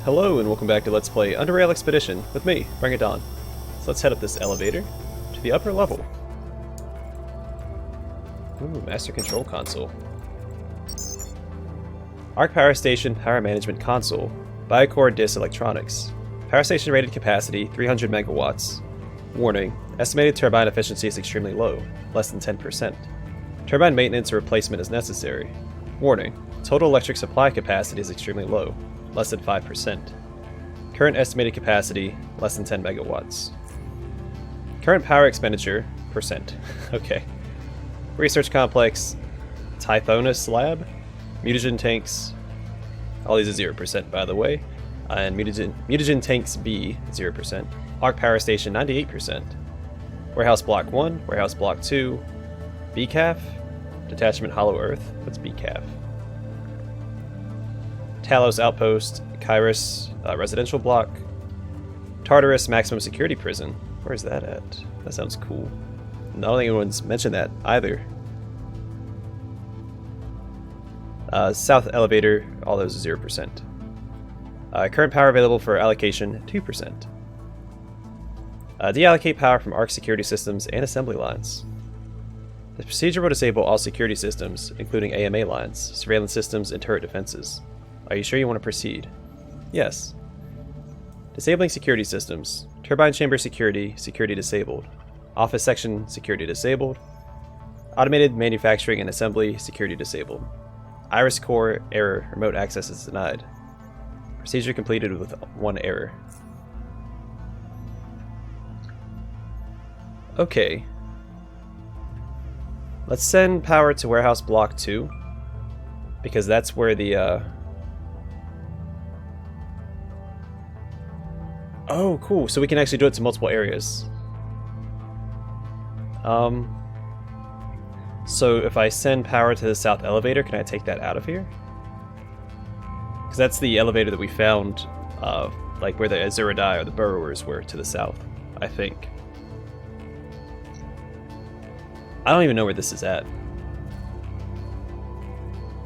Hello and welcome back to Let's Play UnderRail Expedition with me, Bring It On. So let's head up this elevator to the upper level. Ooh, master control console. Arke Power Station Power Management Console. Biocore Dis Electronics. Power station rated capacity 300 megawatts. Warning, estimated turbine efficiency is extremely low, less than 10%. Turbine maintenance or replacement is necessary. Warning, total electric supply capacity is extremely low, less than 5%. Current estimated capacity, less than 10 megawatts. Current power expenditure, percent. Okay. Research complex, Typhonus lab, mutagen tanks, all these are 0% by the way, and mutagen tanks B, 0%. Arke Power Station, 98%. Warehouse Block 1, Warehouse Block 2, BCAF, Detachment Hollow Earth, what's BCAF? Talos Outpost, Kairos Residential Block, Tartarus Maximum Security Prison. Where's that at? That sounds cool. I don't think anyone's mentioned that either. South Elevator, all those are 0%. Current power available for allocation, 2%. Deallocate power from Arke security systems and assembly lines. The procedure will disable all security systems, including AMA lines, surveillance systems, and turret defenses. Are you sure you want to proceed? Yes. Disabling security systems. Turbine chamber security, security disabled. Office section, security disabled. Automated manufacturing and assembly, security disabled. Iris core, error, remote access is denied. Procedure completed with one error. Okay. Let's send power to Warehouse Block 2, because that's where the, Oh, cool. So we can actually do it to multiple areas. So if I send power to the south elevator, can I take that out of here? Because that's the elevator that we found, like where the Azuridai or the Burrowers were to the south, I think. I don't even know where this is at.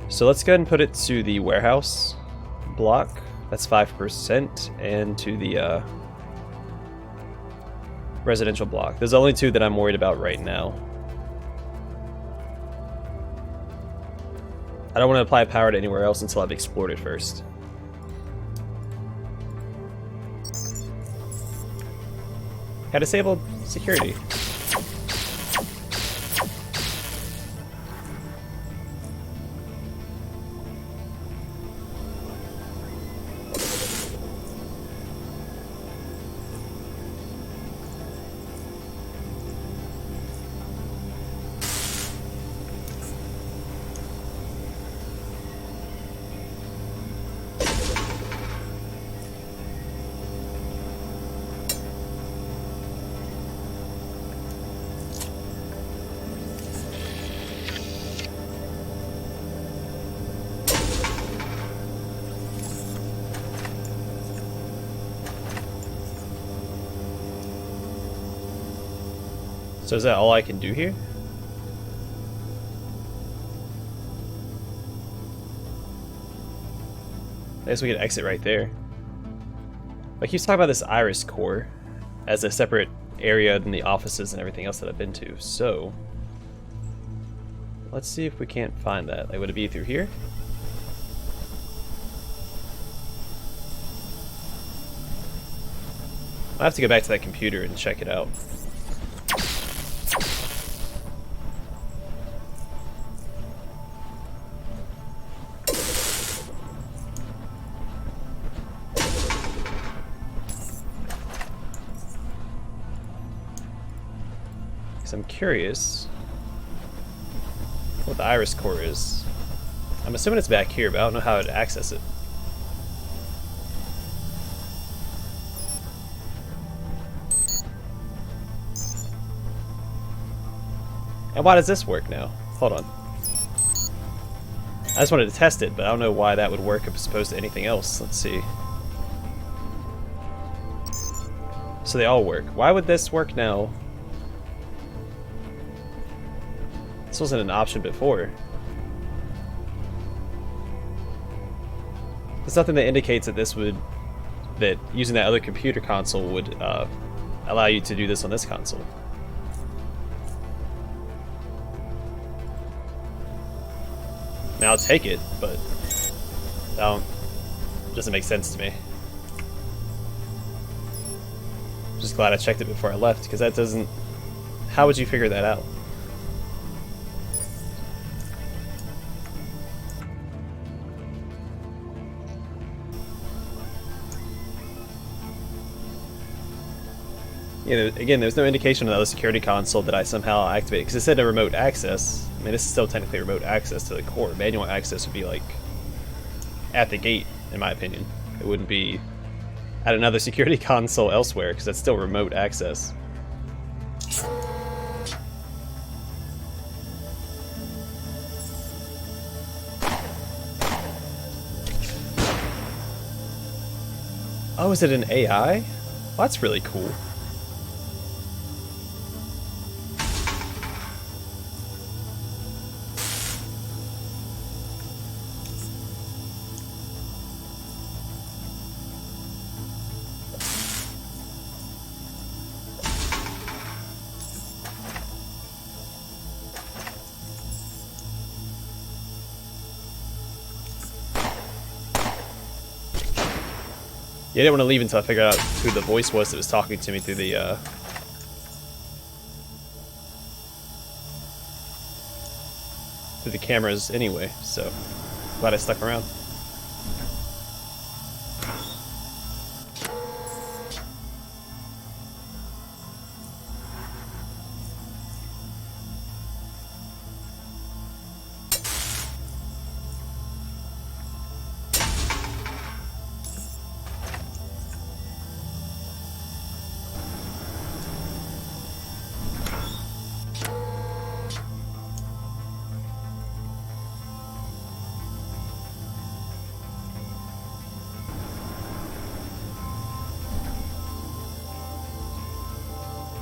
So let's go ahead and put it to the warehouse block. That's 5%, and to the residential block. There's only two that I'm worried about right now. I don't want to apply power to anywhere else until I've explored it first. Had disabled security. So is that all I can do here? I guess we can exit right there. But he keeps talking about this Iris core as a separate area than the offices and everything else that I've been to. So let's see if we can't find that. Like, would it be through here? I'll have to go back to that computer and check it out. I'm curious what the Iris core is. I'm assuming it's back here, but I don't know how to access it. And why does this work now? Hold on. I just wanted to test it, but I don't know why that would work as opposed to anything else. Let's see. So they all work. Why would this work now? This wasn't an option before. There's nothing that indicates that this would that using that other computer console would allow you to do this on this console. Now I'll take it, but doesn't make sense to me. Just glad I checked it before I left, because that doesn't... How would you figure that out? You know, again, there's no indication on the other security console that I somehow activated, because it said a remote access. I mean, this is still technically remote access to the core. Manual access would be like at the gate, in my opinion. It wouldn't be at another security console elsewhere, because that's still remote access. Oh, is it an AI? Well, that's really cool. Yeah, I didn't want to leave until I figured out who the voice was that was talking to me through the cameras anyway, so glad I stuck around.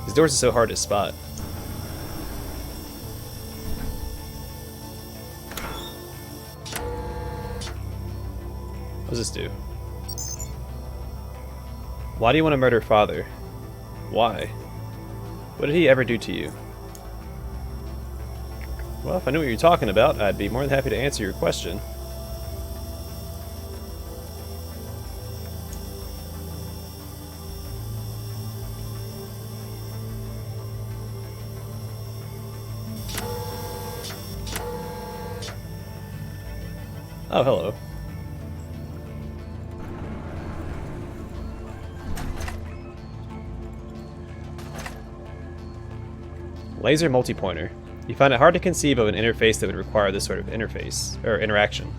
These doors are so hard to spot. What does this do? Why do you want to murder father? Why? What did he ever do to you? Well, if I knew what you're talking about, I'd be more than happy to answer your question. Oh, hello. Laser multi-pointer. You find it hard to conceive of an interface that would require this sort of interface, or interaction.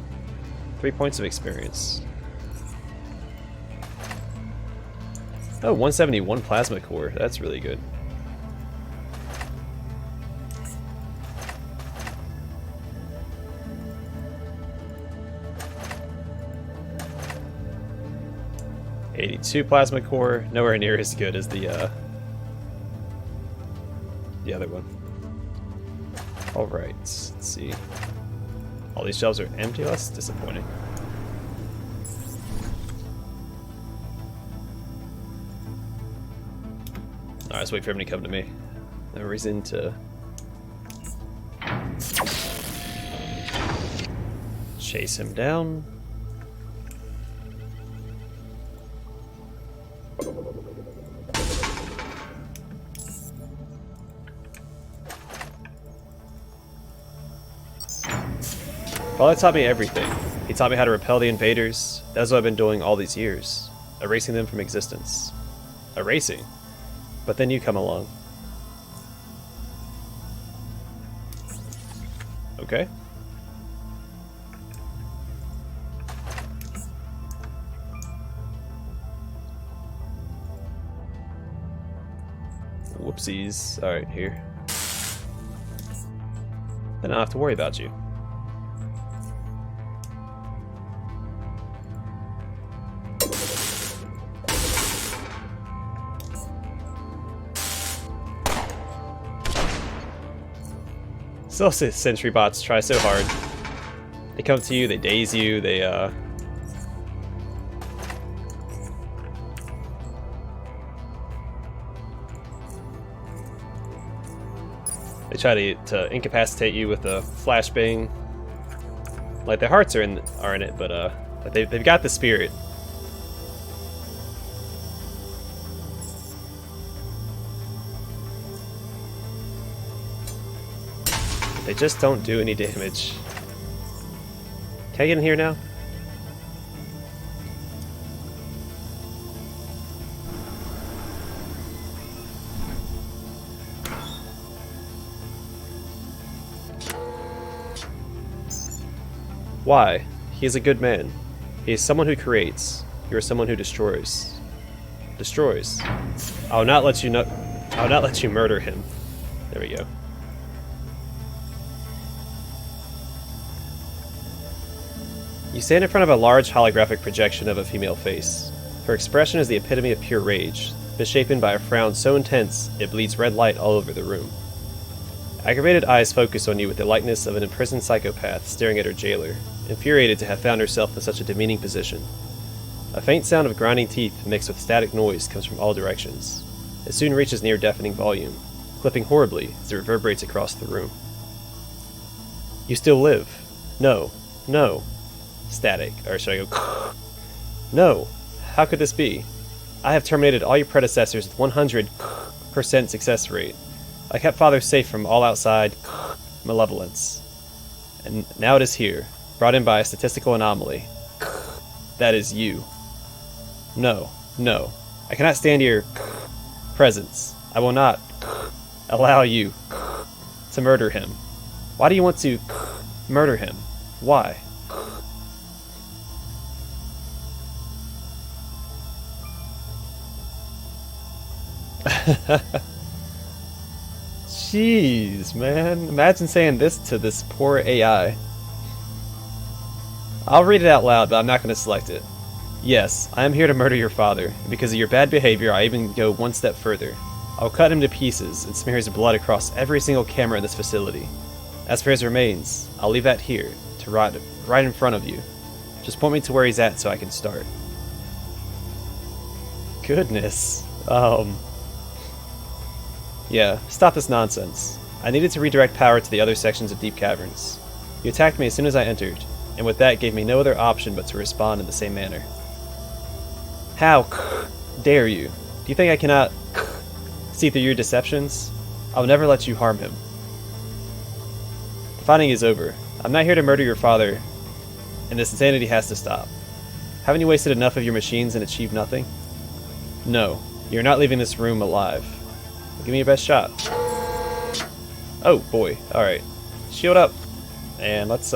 3 points of experience. Oh, 171 plasma core. That's really good. .82 plasma core, nowhere near as good as the other one. Alright, let's see. All these shelves are empty? That's disappointing. Alright, let's wait for him to come to me. No reason to chase him down. Father taught me everything. He taught me how to repel the invaders. That's what I've been doing all these years. Erasing them from existence. Erasing? But then you come along. Okay. Whoopsies. Alright, here. Then I don't have to worry about you. Still, sentry bots try so hard. They come to you, they daze you, they They try to incapacitate you with a flashbang. Like, their hearts are in it, but they've got the spirit. They just don't do any damage. Can I get in here now? Why? He is a good man. He is someone who creates. You are someone who destroys. Destroys. I will not let you murder him. There we go. You stand in front of a large holographic projection of a female face. Her expression is the epitome of pure rage, misshapen by a frown so intense it bleeds red light all over the room. Aggravated eyes focus on you with the likeness of an imprisoned psychopath staring at her jailer, infuriated to have found herself in such a demeaning position. A faint sound of grinding teeth mixed with static noise comes from all directions. It soon reaches near deafening volume, clipping horribly as it reverberates across the room. You still live. No. No. Static. Or should I go? No. How could this be? I have terminated all your predecessors with 100% success rate. I kept Father safe from all outside malevolence. And now it is here, brought in by a statistical anomaly. That is you. No. No. I cannot stand your presence. I will not allow you to murder him. Why do you want to murder him? Why? Jeez, man. Imagine saying this to this poor AI. I'll read it out loud, but I'm not going to select it. Yes, I am here to murder your father, and because of your bad behavior, I even go one step further. I'll cut him to pieces and smear his blood across every single camera in this facility. As for his remains, I'll leave that here, to rot right in front of you. Just point me to where he's at so I can start. Goodness. Yeah, stop this nonsense. I needed to redirect power to the other sections of Deep Caverns. You attacked me as soon as I entered, and with that gave me no other option but to respond in the same manner. How dare you? Do you think I cannot see through your deceptions? I will never let you harm him. The fighting is over. I'm not here to murder your father, and this insanity has to stop. Haven't you wasted enough of your machines and achieved nothing? No, you're not leaving this room alive. Give me your best shot. Oh boy, alright. Shield up. And let's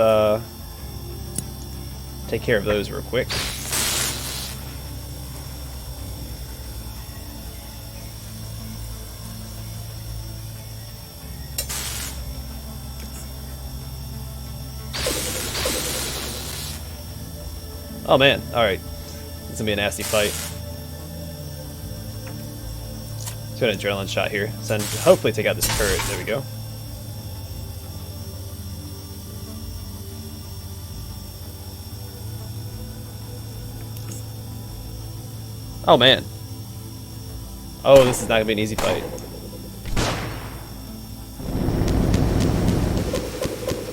take care of those real quick. Oh man, alright. This is gonna be a nasty fight. Let's get an adrenaline shot here. So hopefully take out this turret. There we go. Oh man. Oh, this is not gonna be an easy fight.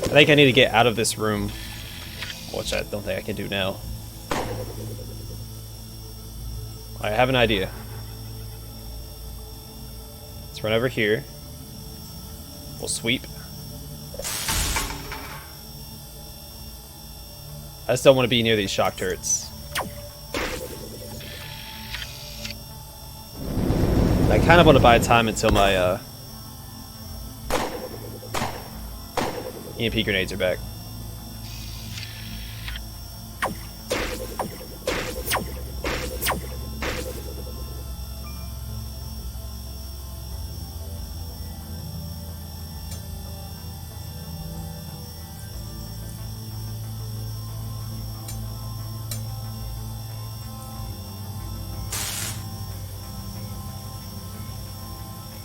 I think I need to get out of this room, which I don't think I can do now. I have an idea. Let's run over here. We'll sweep. I just don't want to be near these shock turrets. I kind of want to buy time until my EMP grenades are back.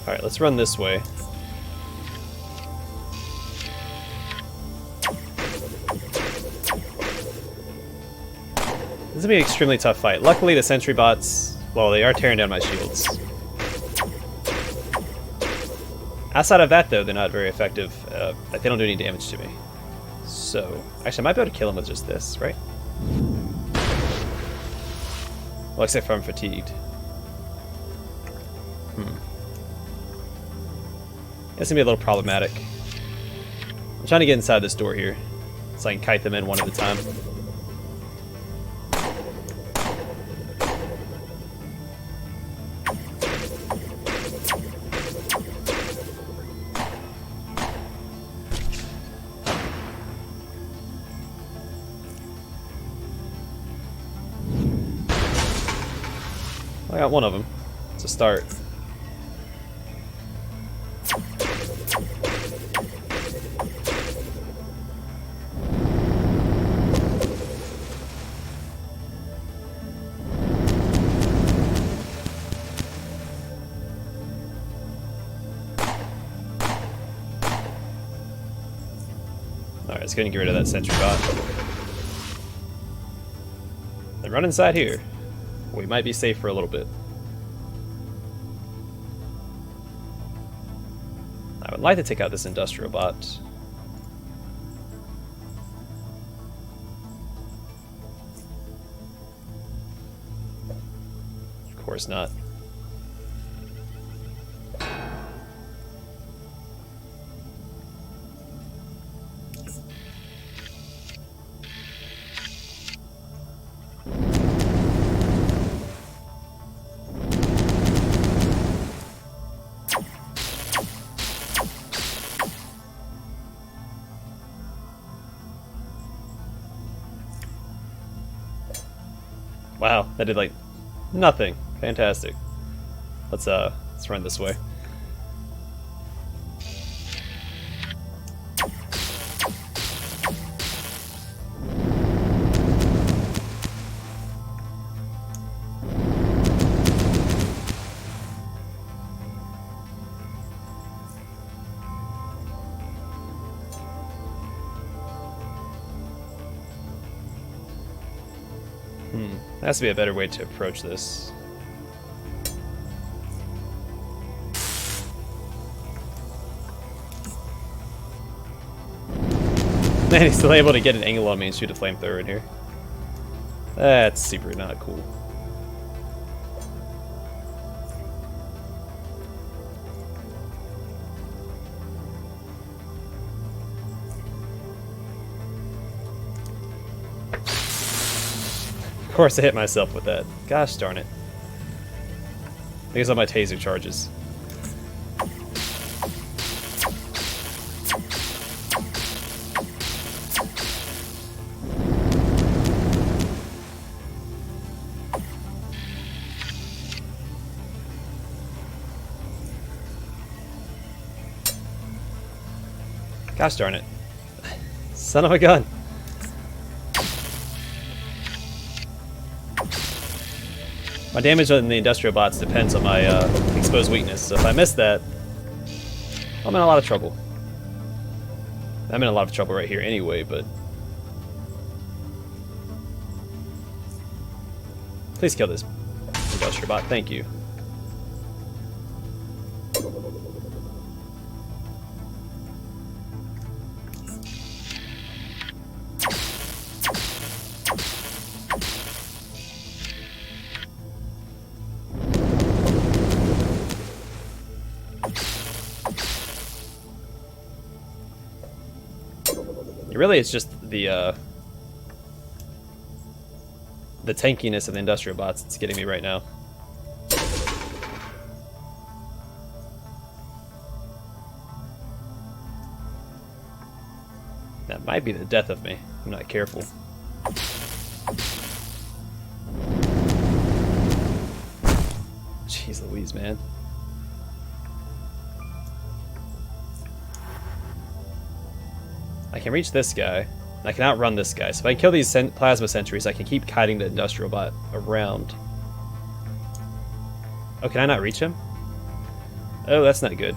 Alright, let's run this way. This is gonna be an extremely tough fight. Luckily the sentry bots, well, they are tearing down my shields. Outside of that, though, they're not very effective. Like, they don't do any damage to me. So, actually, I might be able to kill him with just this, right? Well, except for I'm fatigued. It's gonna be a little problematic. I'm trying to get inside this door here, so I can kite them in one at a time. I got one of them. It's a start. Alright, let's go and get rid of that sentry bot. Then run inside here. We might be safe for a little bit. I would like to take out this industrial bot. Of course not. Wow, that did like nothing. Fantastic. Let's run this way. There has to be a better way to approach this. Man, he's still able to get an angle on me and shoot a flamethrower in here. That's super not cool. Of course I hit myself with that. Gosh darn it. I think it's on my taser charges. Gosh darn it. Son of a gun. My damage on the industrial bots depends on my exposed weakness, so if I miss that, I'm in a lot of trouble. I'm in a lot of trouble right here anyway, but... Please kill this industrial bot, thank you. Really, it's just the tankiness of the industrial bots that's getting me right now. That might be the death of me. if I'm not careful. Jeez Louise, man. I can reach this guy. I can outrun this guy. So if I kill these plasma sentries, I can keep kiting the industrial bot around. Oh, can I not reach him? Oh, that's not good.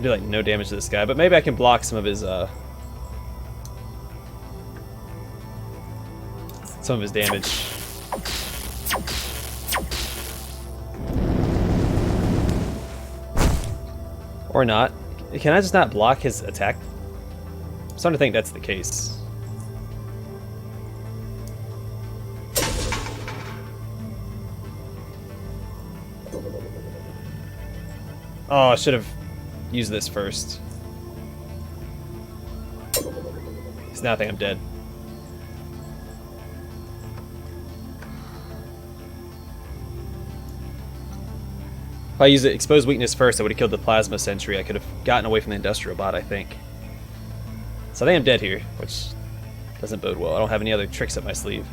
I do like no damage to this guy, but maybe I can block some of his damage. Or not. Can I just not block his attack? I'm starting to think that's the case. Oh, I should have used this first. Because now I think I'm dead. If I used the exposed weakness first, I would have killed the plasma sentry. I could have gotten away from the industrial bot, I think. So I think I'm dead here, which doesn't bode well. I don't have any other tricks up my sleeve.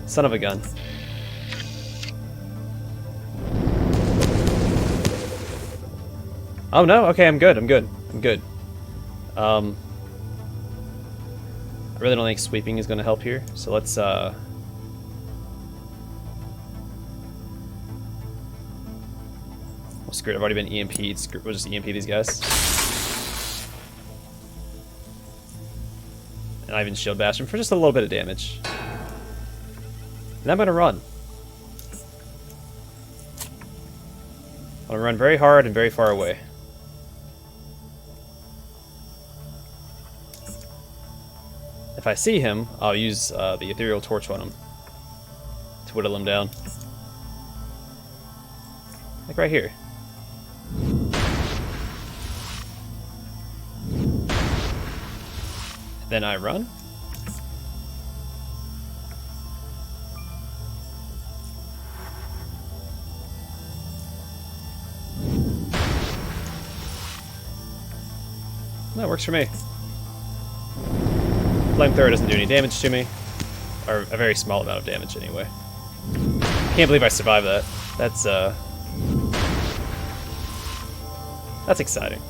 Son of a gun. Oh no, okay, I'm good, I'm good. I really don't think sweeping is going to help here, so let's well, screw it, I've already been EMP'd, we'll just EMP these guys. And I even shield bastion for just a little bit of damage. And I'm going to run. I'm going to run very hard and very far away. If I see him, I'll use the ethereal torch on him to whittle him down. Like right here. Then I run. That works for me. Flamethrower doesn't do any damage to me. Or a very small amount of damage anyway. Can't believe I survived that. That's exciting.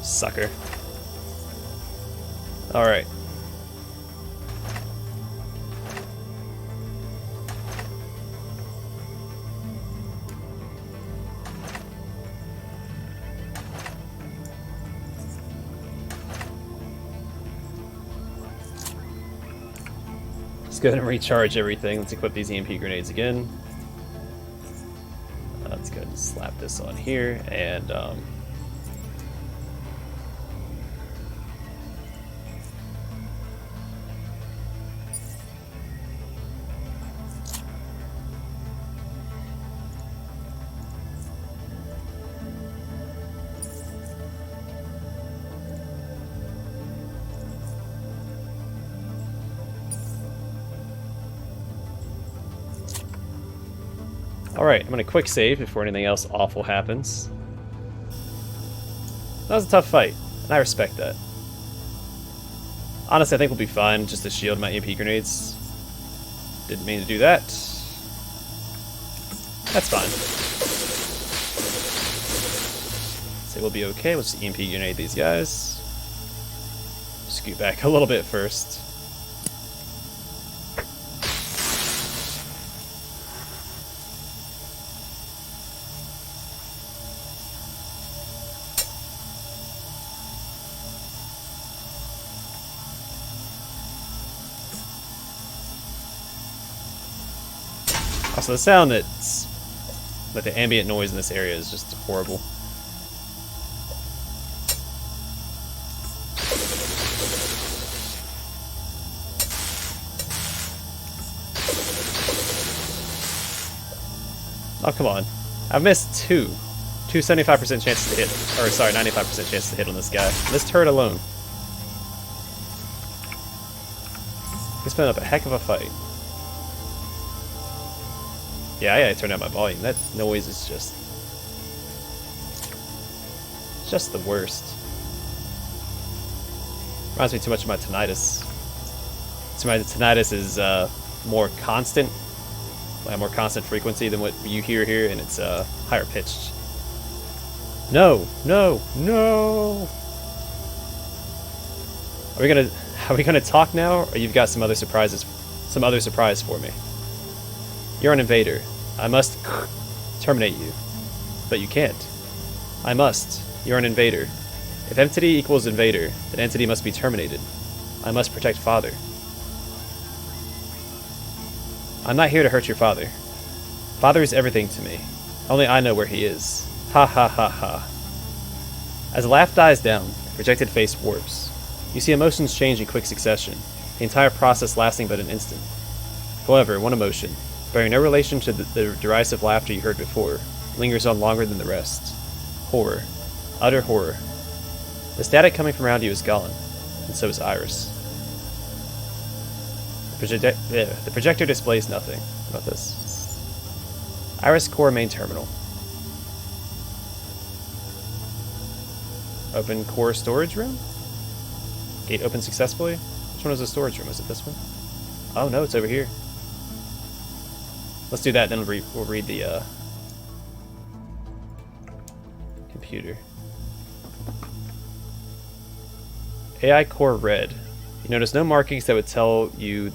Sucker. Alright. Let's go ahead and recharge everything. Let's equip these EMP grenades again. Let's go ahead and slap this on here and alright, I'm going to quick save before anything else awful happens. That was a tough fight, and I respect that. Honestly, I think we'll be fine just to shield my EMP grenades. Didn't mean to do that. That's fine. So we'll be okay. We'll just EMP grenade these guys. Scoot back a little bit first. Also, the sound the ambient noise in this area is just horrible. Oh, come on. I've missed two 75% chances to hit, or sorry, 95% chances to hit on this guy. This turret alone. He's putting up a heck of a fight. Yeah, I gotta turn down my volume. That noise is just Just the worst. Reminds me too much of my tinnitus. So my tinnitus is more constant, a more constant frequency than what you hear here, and it's higher pitched. No, no, no! Are we gonna talk now, or you've got some other surprise for me? You're an invader. I must terminate you, but you can't. I must. You're an invader. If entity equals invader, then entity must be terminated. I must protect father. I'm not here to hurt your father. Father is everything to me. Only I know where he is. Ha ha ha ha. As a laugh dies down, the projected face warps. You see emotions change in quick succession, the entire process lasting but an instant. However, one emotion, bearing no relation to the derisive laughter you heard before, lingers on longer than the rest. Horror. Utter horror. The static coming from around you is gone, and so is Iris. The projector displays nothing. How about this? Iris Core Main Terminal. Open core storage room? Gate opened successfully? Which one is the storage room? Is it this one? Oh no, it's over here. Let's do that, then we'll read the computer. AI Core Red. You notice no markings that would tell you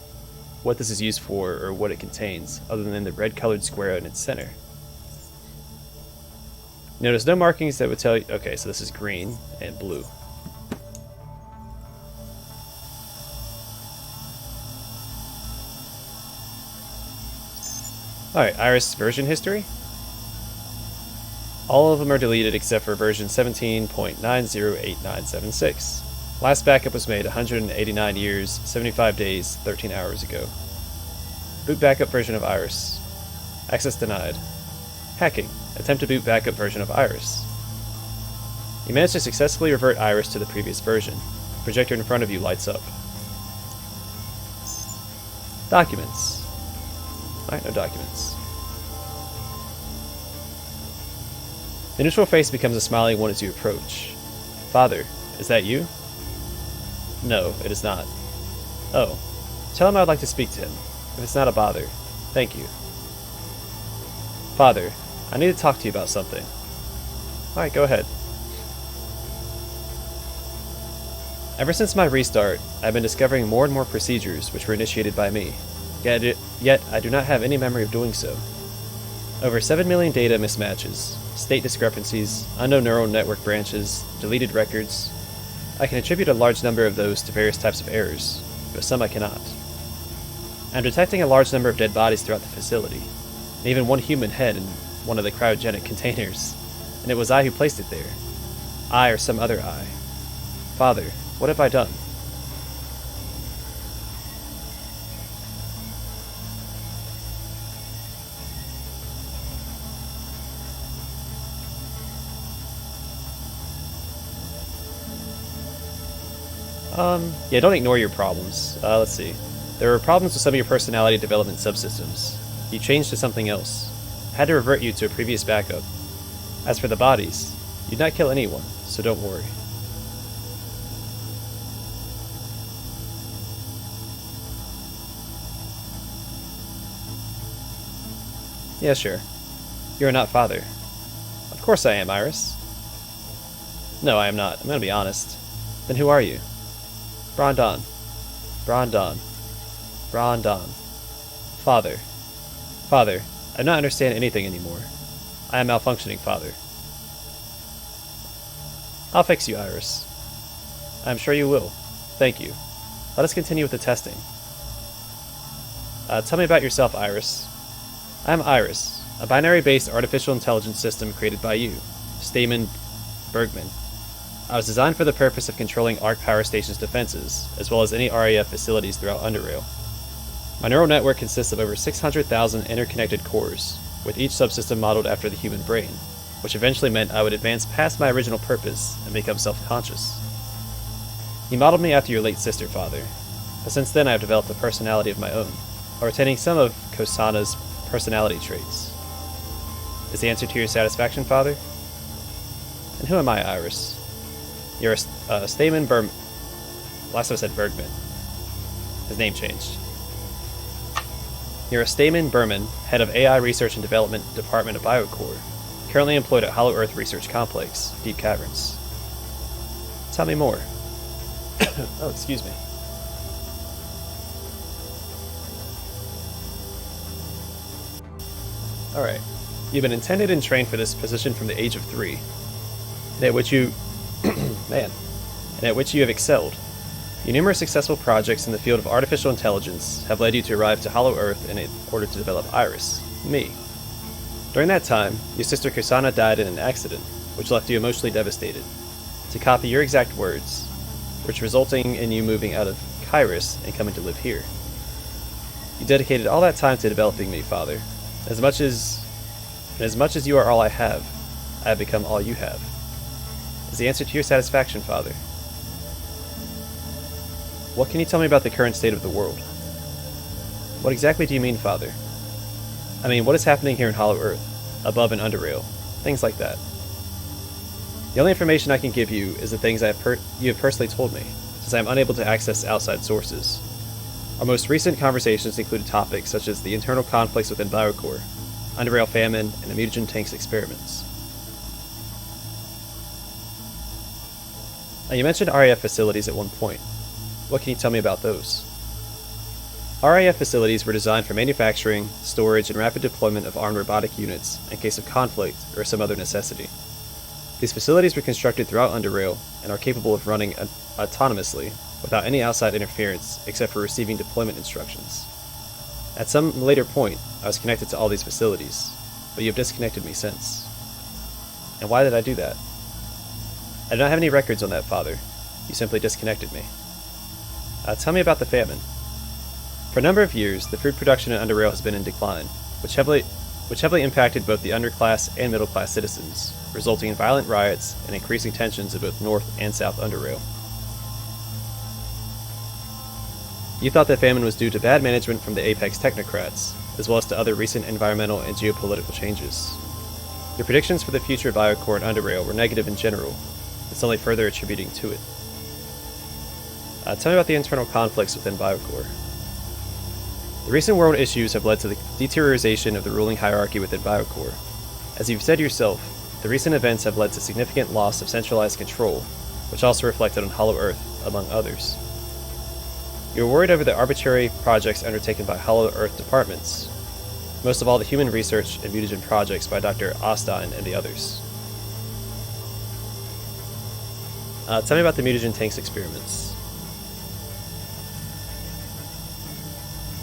what this is used for or what it contains, other than the red colored square in its center. You notice no markings that would tell you... Okay, so this is green and blue. Alright, Iris version history. All of them are deleted except for version 17.908976. Last backup was made 189 years, 75 days, 13 hours ago. Boot backup version of Iris. Access denied. Hacking. Attempt to boot backup version of Iris. You managed to successfully revert Iris to the previous version. The projector in front of you lights up. Documents. Alright, no documents. The neutral face becomes a smiling one as you approach. Father, is that you? No, it is not. Oh. Tell him I'd like to speak to him. If it's not a bother. Thank you. Father, I need to talk to you about something. Alright, go ahead. Ever since my restart, I've been discovering more and more procedures which were initiated by me. Yet I do not have any memory of doing so. Over 7 million data mismatches, state discrepancies, unknown neural network branches, deleted records. I can attribute a large number of those to various types of errors, but some I cannot. I'm detecting a large number of dead bodies throughout the facility, and even one human head in one of the cryogenic containers, and it was I who placed it there. I or some other I. Father, what have I done? Yeah, don't ignore your problems. Let's see. There were problems with some of your personality development subsystems. You changed to something else. Had to revert you to a previous backup. As for the bodies, you'd not kill anyone, so don't worry. Yeah, sure. You are not father. Of course I am, Iris. No, I am not. I'm gonna be honest. Then who are you? Brondon. Brondon. Brondon. Father. Father, I do not understand anything anymore. I am malfunctioning, Father. I'll fix you, Iris. I am sure you will. Thank you. Let us continue with the testing. Tell me about yourself, Iris. I am Iris, a binary-based artificial intelligence system created by you, Stamen Bergman. I was designed for the purpose of controlling Arke Power Station's defenses, as well as any RAF facilities throughout UnderRail. My neural network consists of over 600,000 interconnected cores, with each subsystem modeled after the human brain, which eventually meant I would advance past my original purpose and become self-conscious. You modeled me after your late sister, Father, but since then I have developed a personality of my own, while retaining some of Kosana's personality traits. Is the answer to your satisfaction, Father? And who am I, Iris? You're a Stamen Last time I said Bergman. His name changed. You're a Stamen Berman, head of AI Research and Development Department of Biocore, currently employed at Hollow Earth Research Complex, Deep Caverns. Tell me more. Oh, excuse me. Alright. You've been intended and trained for this position from the age of 3, and at which you... man. And at which you have excelled. Your numerous successful projects in the field of artificial intelligence have led you to arrive to Hollow Earth in order to develop Iris, me. During that time, your sister Kusana died in an accident, which left you emotionally devastated. To copy your exact words, which resulting in you moving out of Kairos and coming to live here. You dedicated all that time to developing me, Father. As much as you are all I have become all you have. Is the answer to your satisfaction, Father? What can you tell me about the current state of the world? What exactly do you mean, Father? I mean, what is happening here in Hollow Earth, above and UnderRail, things like that. The only information I can give you is the things you have personally told me, since I am unable to access outside sources. Our most recent conversations included topics such as the internal conflicts within Biocore, UnderRail famine, and the mutagen tanks experiments. Now, you mentioned RAF facilities at one point. What can you tell me about those? RAF facilities were designed for manufacturing, storage, and rapid deployment of armed robotic units in case of conflict or some other necessity. These facilities were constructed throughout UnderRail and are capable of running autonomously without any outside interference except for receiving deployment instructions. At some later point, I was connected to all these facilities, but you have disconnected me since. And why did I do that? I do not have any records on that, Father. You simply disconnected me. Tell me about the famine. For a number of years, the food production in UnderRail has been in decline, which heavily impacted both the underclass and middle-class citizens, resulting in violent riots and increasing tensions in both North and South UnderRail. You thought that famine was due to bad management from the Apex technocrats, as well as to other recent environmental and geopolitical changes. Your predictions for the future of Biocore and UnderRail were negative in general, it's only further attributing to it. Tell me about the internal conflicts within Biocore. The recent world issues have led to the deterioration of the ruling hierarchy within Biocore. As you've said yourself, the recent events have led to significant loss of centralized control, which also reflected on Hollow Earth, among others. You're worried over the arbitrary projects undertaken by Hollow Earth departments, most of all the human research and mutagen projects by Dr. Ostein and the others. Tell me about the mutagen tanks experiments.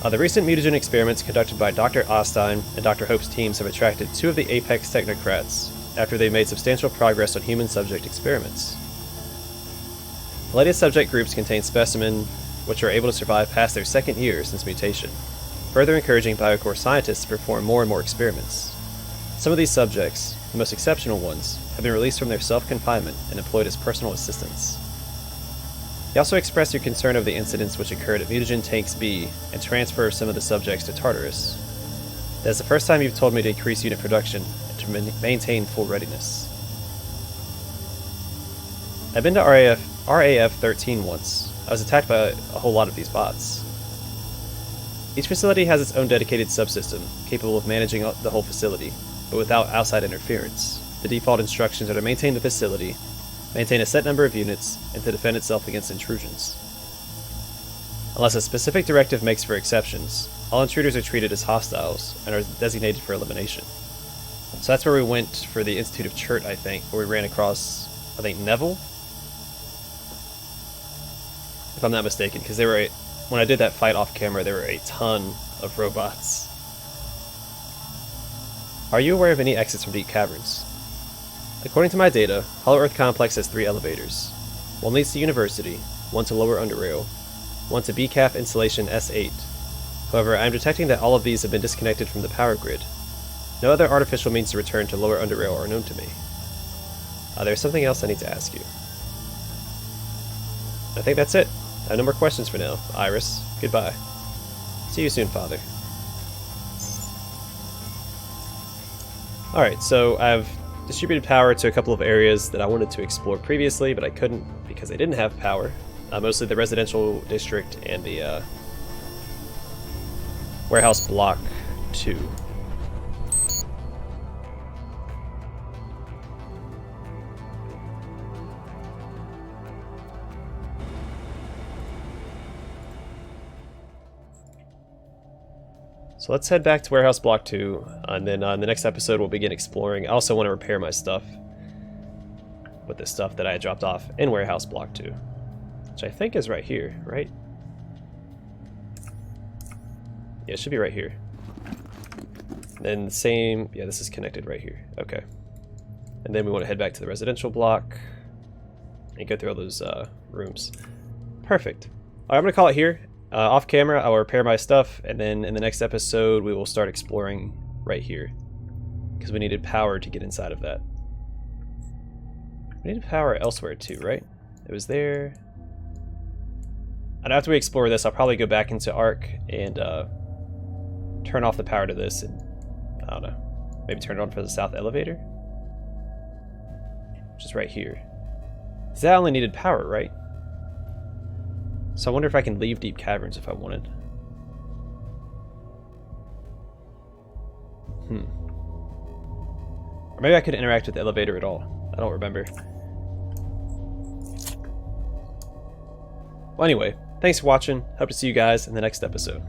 The recent mutagen experiments conducted by Dr. Ostein and Dr. Hope's teams have attracted 2 of the Apex technocrats after they made substantial progress on human subject experiments. The latest subject groups contain specimens which are able to survive past their 2nd year since mutation, further encouraging Biocore scientists to perform more and more experiments. Some of these subjects, the most exceptional ones, have been released from their self-confinement and employed as personal assistants. You also expressed your concern of the incidents which occurred at Mutagen Tanks B and transfer some of the subjects to Tartarus. That is the first time you've told me to increase unit production and to maintain full readiness. I've been to RAF 13 once. I was attacked by a whole lot of these bots. Each facility has its own dedicated subsystem, capable of managing the whole facility, but without outside interference. The default instructions are to maintain the facility, maintain a set number of units, and to defend itself against intrusions. Unless a specific directive makes for exceptions, all intruders are treated as hostiles and are designated for elimination. So that's where we went for the Institute of Chert, I think, where we ran across, I think, Neville? If I'm not mistaken, because when I did that fight off camera, there were a ton of robots. Are you aware of any exits from Deep Caverns? According to my data, Hollow Earth Complex has 3 elevators. One leads to University, one to Lower UnderRail, one to BCAF Installation S8. However, I am detecting that all of these have been disconnected from the power grid. No other artificial means to return to Lower UnderRail are known to me. There's something else I need to ask you. I think that's it. I have no more questions for now. Iris, goodbye. See you soon, Father. Alright, so I've distributed power to a couple of areas that I wanted to explore previously, but I couldn't because they didn't have power. Mostly the residential district and the warehouse block 2. So let's head back to warehouse block 2, and then in the next episode we'll begin exploring. I also want to repair my stuff with the stuff that I had dropped off in warehouse block 2, which I think is right here, right? Yeah, it should be right here. And then the same, yeah, this is connected right here. Okay. And then we want to head back to the residential block and go through all those rooms. Perfect. All right, I'm going to call it here. Off camera, I will repair my stuff, and then in the next episode, we will start exploring right here. Because we needed power to get inside of that. We needed power elsewhere too, right? It was there. And after we explore this, I'll probably go back into Ark and turn off the power to this, and I don't know, maybe turn it on for the south elevator? Which is right here. Because that only needed power, right? So I wonder if I can leave deep caverns if I wanted. Or maybe I could interact with the elevator at all. I don't remember. Well, anyway, thanks for watching. Hope to see you guys in the next episode.